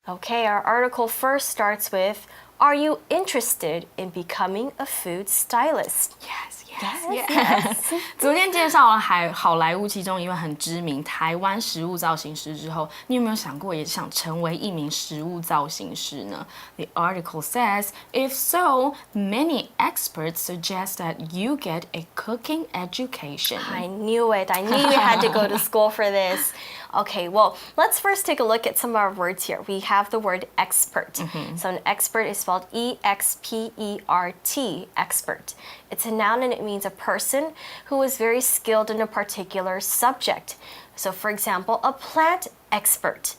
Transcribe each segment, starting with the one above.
Okay, our article first starts with, Are you interested in becoming a food stylist? Yes. 昨天介绍了好莱坞其中一位很知名台湾食物造型师之后，你有没有想过也想成为一名食物造型师呢？ The article says, if so, many experts suggest that you get a cooking education. I knew it. I knew you had to go to school for this. Okay, well, let's first take a look at some of our words here. We have the word expert. So an expert is spelled E-X-P-E-R-T, expert. It's a noun and it means a person who is very skilled in a particular subject. So for example, a plant expert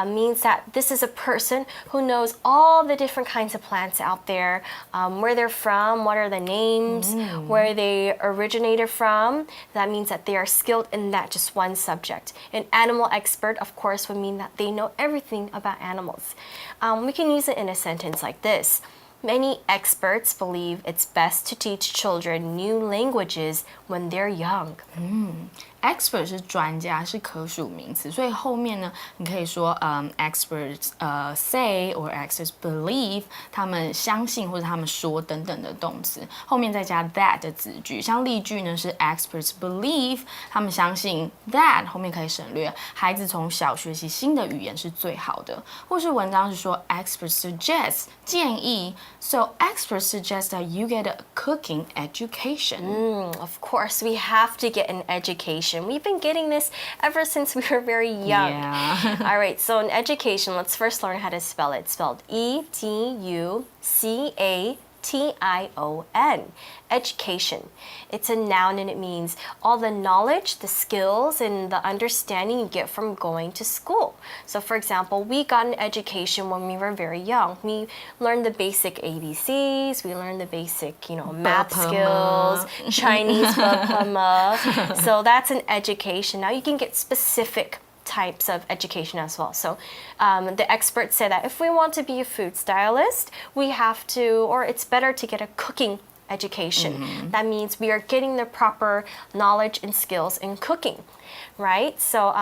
means that this is a person who knows all the different kinds of plants out there, where they're from, what are the names, where they originated from. That means that they are skilled in that just one subject. An animal expert, of course, would mean that they know everything about animals. We can use it in a sentence like this. Many experts believe it's best to teach children new languages when they're young. Expert 是专家，是可数名词，所以后面呢，你可以说experts say or experts believe， 他们相信或者他们说等等的动词，后面再加 that 的子句。像例句呢是 experts believe， 他们相信 that， 后面可以省略。孩子从小学习新的语言是最好的，或是文章是说 experts suggest 建议 ，so experts suggest that you get a cooking education. Of course, we have to get an education. We've been getting this ever since we were very young. Yeah. All right, so in education, let's first learn how to spell it. It's spelled E-D-U-C-A-T-I-O-N. Education. It's a noun and it means all the knowledge, the skills, and the understanding you get from going to school. So for example, we got an education when we were very young. We learned the basic ABCs, we learned the basic, math skills, Chinese, so that's an education. Now you can get specific types of education as well. So the experts say that if we want to be a food stylist, we have to, or it's better to get a cooking education. That means we are getting the proper knowledge and skills in cooking, right? So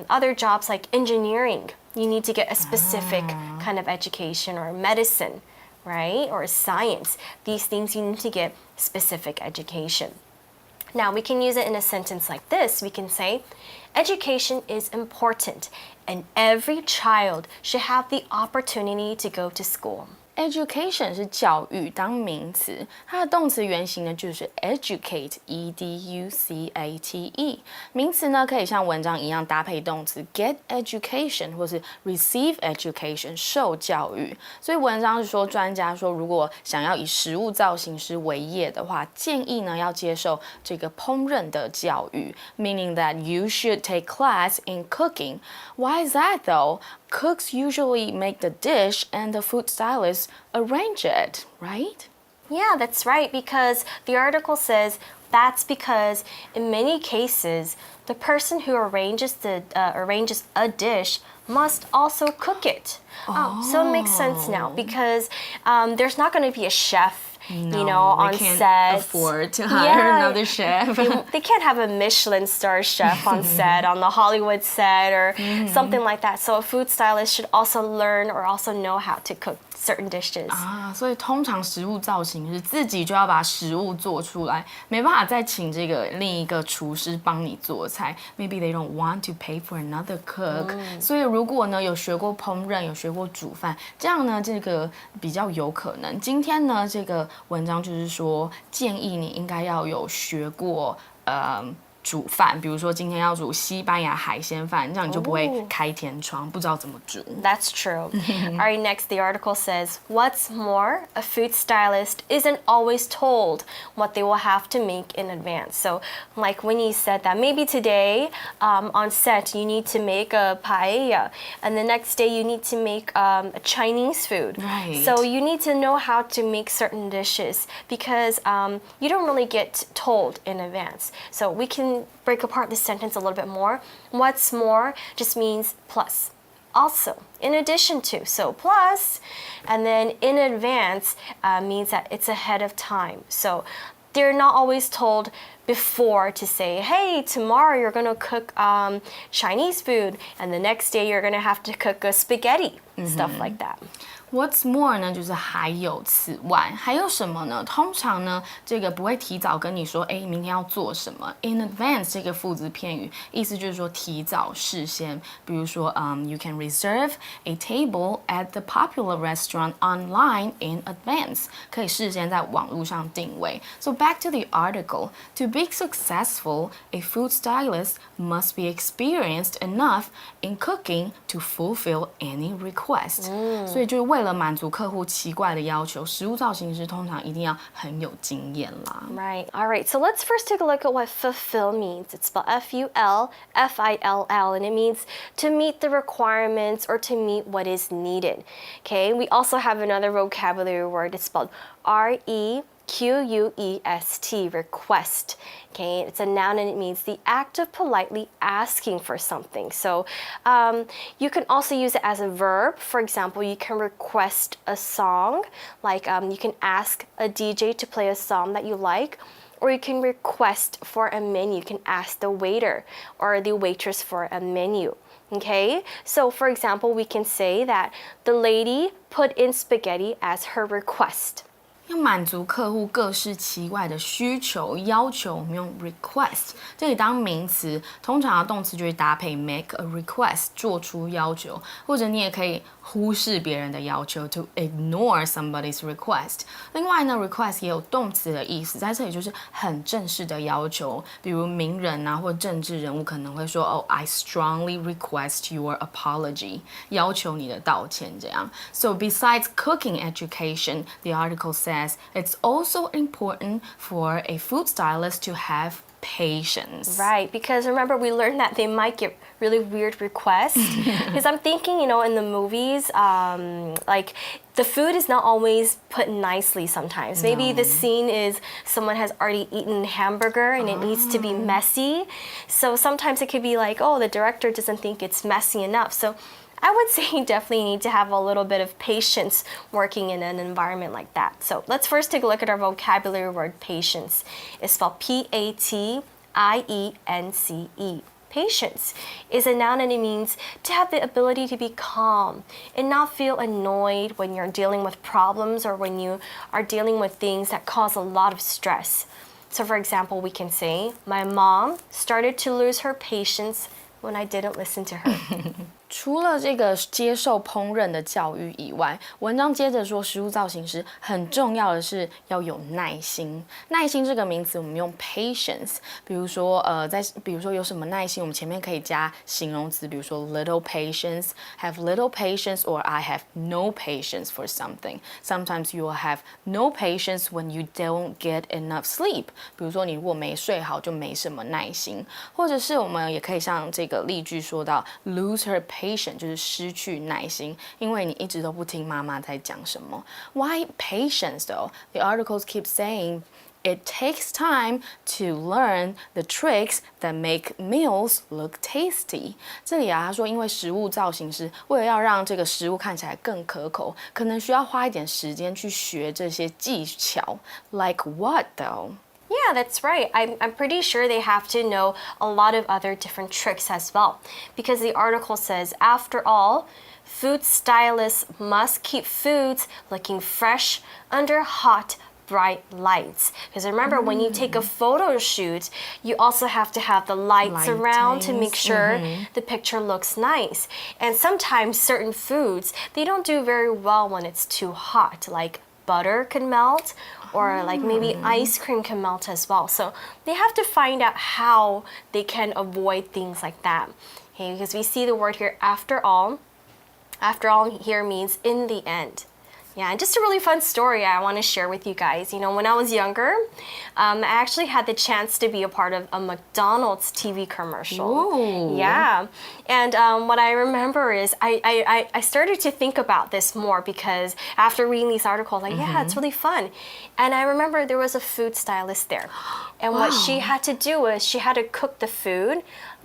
other jobs like engineering, you need to get a specific kind of education, or medicine, right? Or science. These things you need to get specific education. Now we can use it in a sentence like this. We can say, education is important and every child should have the opportunity to go to school. Education 是教育，当名词，它的动词原形呢就是 educate E-D-U-C-A-T-E。名词呢可以像文章一样搭配动词 get education 或是 receive education 受教育。所以文章是说，专家说，如果想要以食物造型师为业的话，建议呢要接受这个烹饪的教育 ，meaning that you should take class in cooking. Why is that though? Cooks usually make the dish and the food stylists arrange it, right? Yeah, that's right, because the article says that's because in many cases, the person who arranges a dish must also cook it. So it makes sense now, because there's not going to be a chef on they can't set. afford to hire another chef. They can't have a Michelin star chef on set, on the Hollywood set, or something like that. So a food stylist should also learn or also know how to cook certain dishes. 所以通常食物造型是自己就要把食物做出来，没办法再请这个另一个厨师帮你做菜。Maybe they don't want to pay for another cook. 所以如果呢有学过烹饪，有学过煮饭，这样呢这个比较有可能。今天呢这个文章就是说，建议你应该要有学过煮饭，比如说今天要煮西班牙海鲜饭，这样你就不会开天窗，不知道怎么煮。That's true. All right, next the article says, what's more, a food stylist isn't always told what they will have to make in advance. So like Winnie said that maybe today on set you need to make a paella, and the next day you need to make a Chinese food. Right. So you need to know how to make certain dishes, because you don't really get told in advance. So we can break apart this sentence a little bit more. What's more just means plus. Also, in addition to, so plus, and then in advance means that it's ahead of time. So they're not always told before to say, hey, tomorrow you're going to cook Chinese food, and the next day you're going to have to cook a spaghetti, stuff like that. What's more 呢，就是还有此外，还有什么呢？通常呢，这个不会提早跟你说，哎，明天要做什么。In advance 这个副词片语，意思就是说提早、事先。比如说，you can reserve a table at the popular restaurant online in advance， 可以事先在网络上定位。So back to the article. To be successful, a food stylist must be experienced enough in cooking to fulfill any request. 所以就是为了满足客户奇怪的要求，食物造型师通常一定要很有经验啦。Right. All right. So let's first take a look at what fulfill means. It's spelled F-U-L-F-I-L-L, and it means to meet the requirements or to meet what is needed. Okay. We also have another vocabulary word. It's spelled R-E-Q-U-E-S-T, request. Okay, it's a noun and it means the act of politely asking for something. So you can also use it as a verb. For example, you can request a song, like you can ask a DJ to play a song that you like, or you can request for a menu. You can ask the waiter or the waitress for a menu. Okay, so for example, we can say that the lady put in spaghetti as her request. 要满足客户各式奇怪的需求要求，我们用 request 这里当名词，通常的动词就会搭配 make a request 做出要求，或者你也可以忽视别人的要求 to ignore somebody's request。另外呢 request 也有动词的意思，在这里就是很正式的要求，比如名人啊或政治人物可能会说哦 I strongly request your apology 要求你的道歉这样。So besides cooking education, the article says it's also important for a food stylist to have patience. Right, because remember we learned that they might get really weird requests. Because I'm thinking, you know, in the movies, like the food is not always put nicely sometimes. Maybe the scene is someone has already eaten hamburger and it needs to be messy. So sometimes it could be like, oh, the director doesn't think it's messy enough. So I would say you definitely need to have a little bit of patience working in an environment like that. So let's first take a look at our vocabulary word patience. It's spelled P-A-T-I-E-N-C-E. Patience is a noun and it means to have the ability to be calm and not feel annoyed when you're dealing with problems or when you are dealing with things that cause a lot of stress. So for example, we can say, my mom started to lose her patience when I didn't listen to her. 除了这个接受烹饪的教育以外，文章接着说，食物造型师很重要的是要有耐心。耐心这个名词我们用 patience， 比如说有什么耐心，我们前面可以加形容词，比如说 little patience, have little patience, or I have no patience for something. Sometimes you will have no patience when you don't get enough sleep. 比如说你如果没睡好，就没什么耐心。或者是我们也可以像这个例句说到 lose her patient 就是失去耐心，因为你一直都不听妈妈在讲什么。Why patience though? The articles keep saying it takes time to learn the tricks that make meals look tasty. 这里他说因为食物造型师为了要让这个食物看起来更可口，可能需要花一点时间去学这些技巧。Like what though? Yeah, that's right. I'm pretty sure they have to know a lot of other different tricks as well. Because the article says, after all, food stylists must keep foods looking fresh under hot, bright lights. Because remember, when you take a photo shoot, you also have to have the lights around to make sure the picture looks nice. And sometimes certain foods, they don't do very well when it's too hot, like butter can melt, or like maybe ice cream can melt as well. So they have to find out how they can avoid things like that. Okay, because we see the word here, after all. After all here means in the end. Yeah, and just a really fun story I want to share with you guys. You know, when I was younger, I actually had the chance to be a part of a McDonald's TV commercial. Ooh. Yeah, and what I remember is I started to think about this more because after reading these articles, like, yeah, it's really fun. And I remember there was a food stylist there. And what she had to do was she had to cook the food.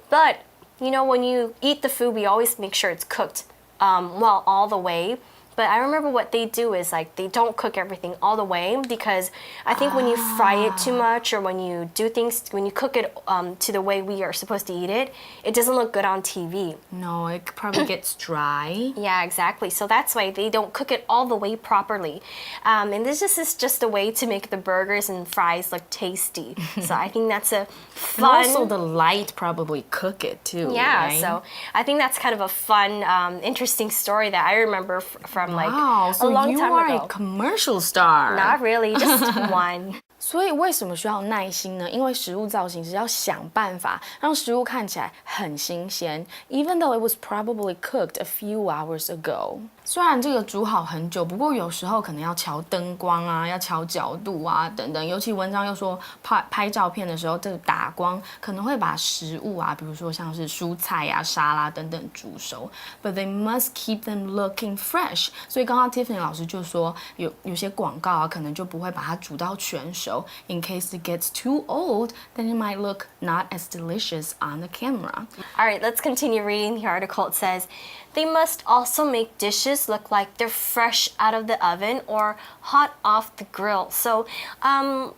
But, you know, when you eat the food, we always make sure it's cooked well all the way. But I remember what they do is like they don't cook everything all the way because I think when you fry it too much or when you do things, when you cook it to the way we are supposed to eat it, it doesn't look good on TV. No, it probably gets dry. Yeah, exactly. So that's why they don't cook it all the way properly. And this is just a way to make the burgers and fries look tasty. So I think that's a fun... And also the light probably cook it too, Yeah, right? so I think that's kind of a fun, interesting story that I remember from like Wow, a long so you time are ago. a commercial star. Not really, just one. 所以为什么需要耐心呢？因为食物造型师要想办法让食物看起来很新鲜 ，even though it was probably cooked a few hours ago。虽然这个煮好很久，不过有时候可能要调灯光啊，要调角度啊等等。尤其文章又说拍照片的时候，这个打光可能会把食物啊，比如说像是蔬菜啊、沙拉等等煮熟。But they must keep them looking fresh。所以刚刚 Tiffany 老师就说，有些广告啊，可能就不会把它煮到全熟。In case it gets too old, then it might look not as delicious on the camera. All right, let's continue reading the article. It says, they must also make dishes look like they're fresh out of the oven or hot off the grill. So,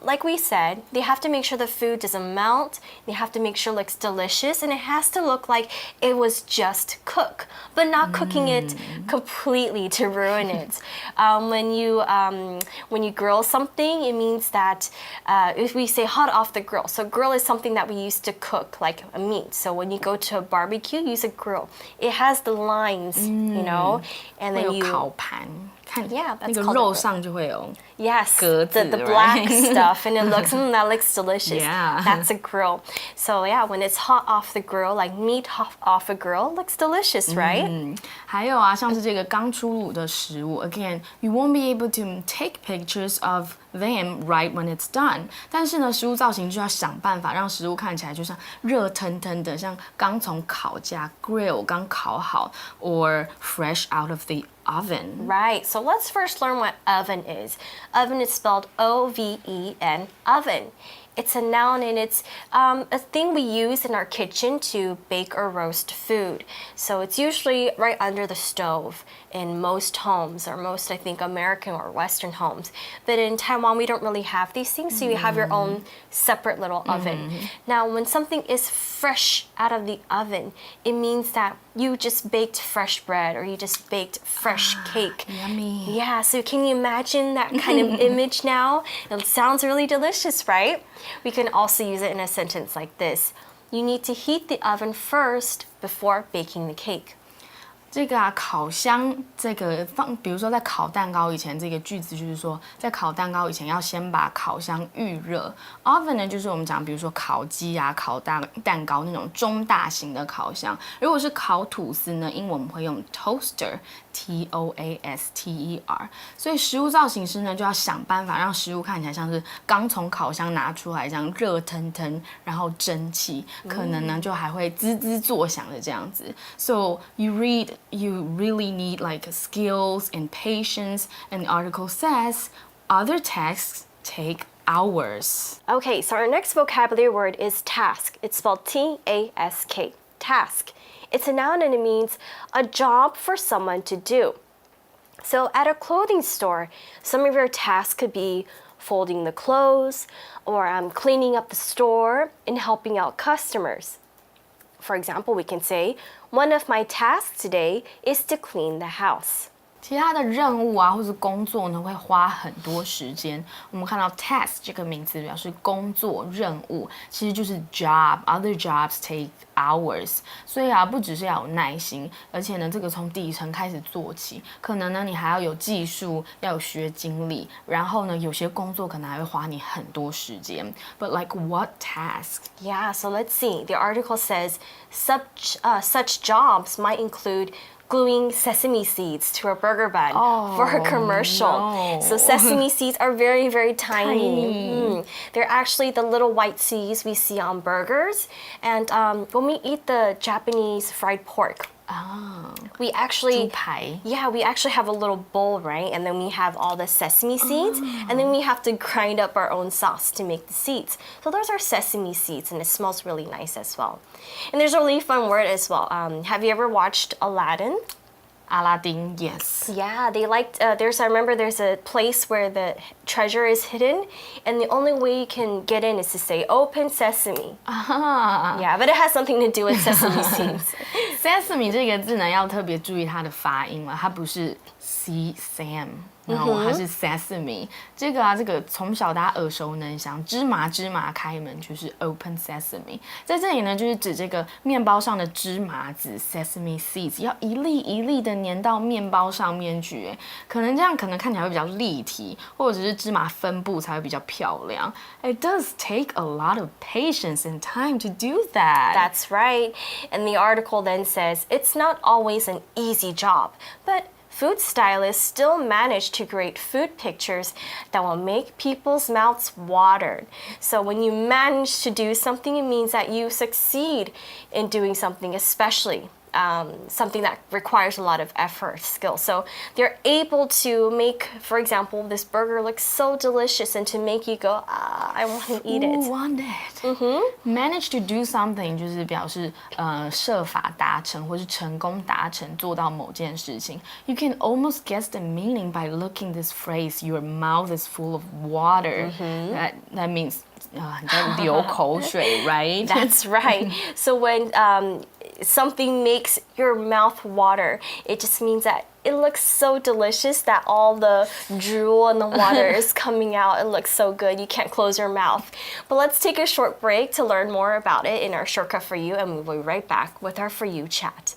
like we said, they have to make sure the food doesn't melt. They have to make sure it looks delicious, and it has to look like it was just cooked, but not cooking it completely to ruin it. When you grill something, it means that if we say hot off the grill, so grill is something that we use to cook like a meat. So when you go to a barbecue, use a grill. It has the lines, you know, and 会 then 有 you 烤盘，看 Yeah, 那 that's 个 called a 肉 grill. 上就会有 Yes, 格子 the right? black stuff, and it looks that looks delicious. Yeah. That's a grill. So yeah, when it's hot off the grill, like meat hot off a grill, looks delicious, right? 还有啊，像是这个刚出炉的食物 ，again, you won't be able to take pictures of them right when it's done. 但是呢，食物造型就要想办法让食物看起来就像热腾腾的，像刚从烤架 grill 刚烤好 ，or fresh out of the oven. Right. So let's first learn what oven is. Oven is spelled O-V-E-N, oven. It's a noun and it's a thing we use in our kitchen to bake or roast food. So it's usually right under the stove in most homes, or most, I think, American or Western homes. But in Taiwan, we don't really have these things, so you have your own separate little oven. Now, when something is fresh out of the oven, it means that you just baked fresh bread or you just baked fresh cake. Yummy. Yeah, so can you imagine that kind of image now? It sounds really delicious, right? We can also use it in a sentence like this. You need to heat the oven first before baking the cake. 这个啊，烤箱这个比如说在烤蛋糕以前，这个句子就是说，在烤蛋糕以前要先把烤箱预热。Oven 呢，就是我们讲，比如说烤鸡啊、烤蛋糕那种中大型的烤箱。如果是烤吐司呢，英文我们会用 toaster。T-O-A-S-T-E-R， 所以食物造型师呢就要想办法让食物看起来像是刚从烤箱拿出来这样热腾腾，然后蒸汽，可能呢就还会滋滋作响的这样子。So you really need like skills and patience, and the article says other tasks take hours. Okay, so our next vocabulary word is task. It's spelled T-A-S-K, task. It's a noun and it means a job for someone to do. So at a clothing store, some of your tasks could be folding the clothes or cleaning up the store and helping out customers. For example, we can say, one of my tasks today is to clean the house. 其他的任务啊，或是工作呢，会花很多时间。我们看到 task 这个名词表示工作任务，其实就是 job。Other jobs take hours。所以啊，不只是要有耐心，而且呢，这个从底层开始做起，可能呢，你还要有技术，要有学经历，然后呢，有些工作可能还会花你很多时间。But like what task? Yeah, so let's see. The article says such jobs might include gluing sesame seeds to a burger bun for a commercial. No. So sesame seeds are very, very tiny. They're actually the little white seeds we see on burgers. And when we eat the Japanese fried pork, we actually 猪排 we actually have a little bowl, right? And then we have all the sesame seeds, and then we have to grind up our own sauce to make the seeds. So those are sesame seeds, and it smells really nice as well. And there's a really fun word as well. Have you ever watched Aladdin? 阿拉丁 yes. Yeah, they liked. I remember there's a place where the treasure is hidden, and the only way you can get in is to say "Open Sesame." Yeah, but it has something to do with sesame seeds. Sesame 这个字呢，要特别注意它的发音了，它不是 sesame， 然后它是 sesame。这个从小大家耳熟能详，芝麻开门就是 open sesame。在这里呢，就是指这个面包上的芝麻籽 sesame seeds， 要一粒一粒的粘到面包上面去，可能看起来会比较立体，或者是芝麻分布才会比较漂亮。It does take a lot of patience and time to do that. That's right. And the article then says it's not always an easy job, but food stylists still manage to create food pictures that will make people's mouths water. So when you manage to do something, it means that you succeed in doing something, especially something that requires a lot of effort, skill. So they're able to make, for example, this burger look so delicious and to make you go, I want to eat it. Want it. Manage to do something 就是表示设法达成或是成功达成做到某件事情。You can almost guess the meaning by looking this phrase. Your mouth is full of water. That means 你在流口水 right? That's right. So when something makes your mouth water, it just means that it looks so delicious that all the drool and the water is coming out. It looks so good. You can't close your mouth. But let's take a short break to learn more about it in our shortcut for you, and we'll be right back with our For You chat.